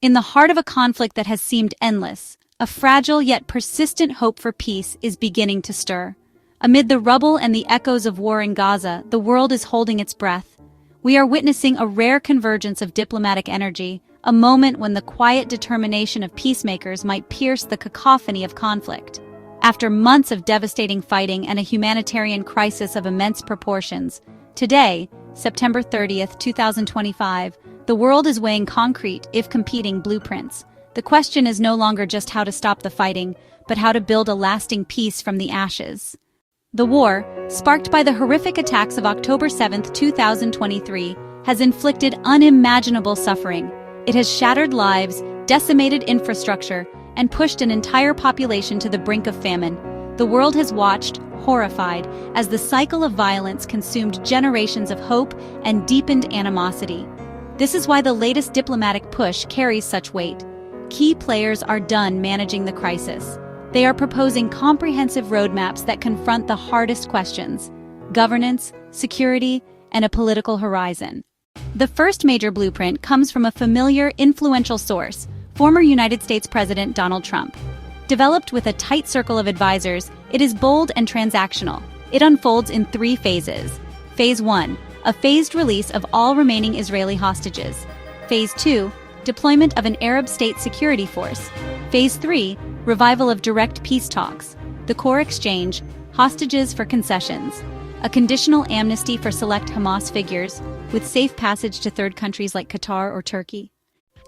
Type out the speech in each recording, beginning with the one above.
In the heart of a conflict that has seemed endless, a fragile yet persistent hope for peace is beginning to stir. Amid the rubble and the echoes of war in Gaza, the world is holding its breath. We are witnessing a rare convergence of diplomatic energy, a moment when the quiet determination of peacemakers might pierce the cacophony of conflict. After months of devastating fighting and a humanitarian crisis of immense proportions, today, September 30th, 2025, the world is weighing concrete, if competing, blueprints. The question is no longer just how to stop the fighting, but how to build a lasting peace from the ashes. The war, sparked by the horrific attacks of October 7, 2023, has inflicted unimaginable suffering. It has shattered lives, decimated infrastructure, and pushed an entire population to the brink of famine. The world has watched, horrified, as the cycle of violence consumed generations of hope and deepened animosity. This is why the latest diplomatic push carries such weight. Key players are done managing the crisis. They are proposing comprehensive roadmaps that confront the hardest questions: governance, security, and a political horizon. The first major blueprint comes from a familiar, influential source, former United States President Donald Trump. Developed with a tight circle of advisors, it is bold and transactional. It unfolds in 3 phases. Phase 1, a phased release of all remaining Israeli hostages. Phase 2, deployment of an Arab state security force. Phase 3, revival of direct peace talks. The core exchange, hostages for concessions. A conditional amnesty for select Hamas figures, with safe passage to third countries like Qatar or Turkey.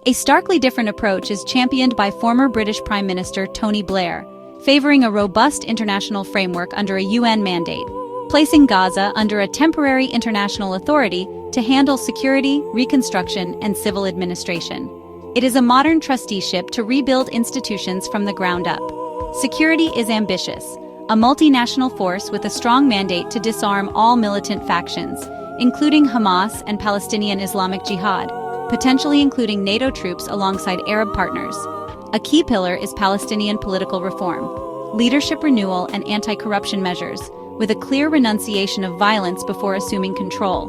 A starkly different approach is championed by former British Prime Minister Tony Blair, favoring a robust international framework under a UN mandate, placing Gaza under a temporary international authority to handle security, reconstruction, and civil administration. It is a modern trusteeship to rebuild institutions from the ground up. Security is ambitious, a multinational force with a strong mandate to disarm all militant factions, including Hamas and Palestinian Islamic Jihad, potentially including NATO troops alongside Arab partners. A key pillar is Palestinian political reform, leadership renewal, and anti-corruption measures, with a clear renunciation of violence before assuming control.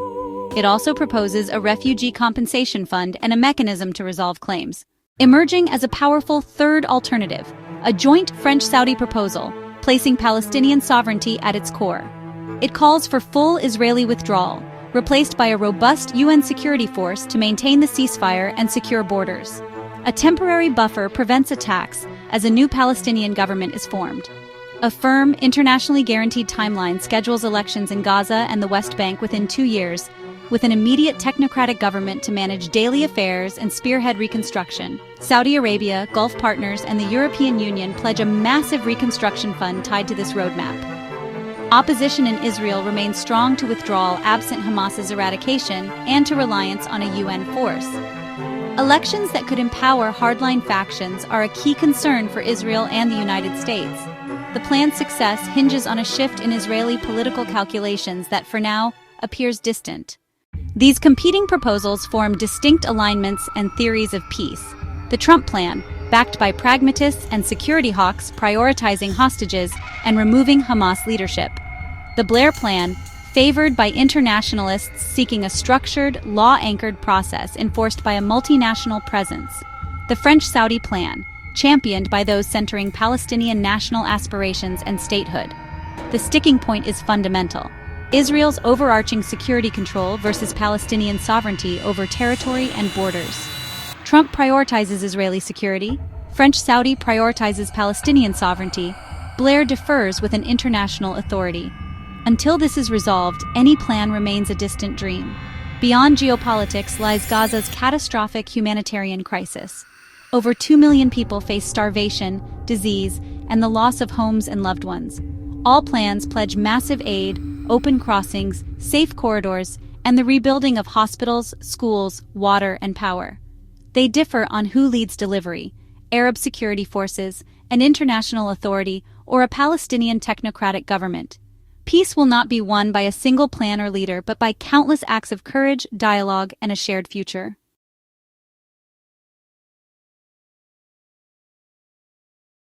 It also proposes a refugee compensation fund and a mechanism to resolve claims. Emerging as a powerful third alternative, a joint French-Saudi proposal, placing Palestinian sovereignty at its core. It calls for full Israeli withdrawal, replaced by a robust UN security force to maintain the ceasefire and secure borders. A temporary buffer prevents attacks as a new Palestinian government is formed. A firm, internationally guaranteed timeline schedules elections in Gaza and the West Bank within 2 years, with an immediate technocratic government to manage daily affairs and spearhead reconstruction. Saudi Arabia, Gulf partners, and the European Union pledge a massive reconstruction fund tied to this roadmap. Opposition in Israel remains strong to withdrawal absent Hamas's eradication and to reliance on a UN force. Elections that could empower hardline factions are a key concern for Israel and the United States. The plan's success hinges on a shift in Israeli political calculations that, for now, appears distant. These competing proposals form distinct alignments and theories of peace. The Trump plan, backed by pragmatists and security hawks prioritizing hostages and removing Hamas leadership. The Blair plan, favored by internationalists seeking a structured, law-anchored process enforced by a multinational presence. The French-Saudi plan, championed by those centering Palestinian national aspirations and statehood. The sticking point is fundamental: Israel's overarching security control versus Palestinian sovereignty over territory and borders. Trump prioritizes Israeli security, French-Saudi prioritizes Palestinian sovereignty, Blair defers with an international authority. Until this is resolved, any plan remains a distant dream. Beyond geopolitics lies Gaza's catastrophic humanitarian crisis. Over 2 million people face starvation, disease, and the loss of homes and loved ones. All plans pledge massive aid, open crossings, safe corridors, and the rebuilding of hospitals, schools, water, and power. They differ on who leads delivery: Arab security forces, an international authority, or a Palestinian technocratic government. Peace will not be won by a single plan or leader, but by countless acts of courage, dialogue, and a shared future.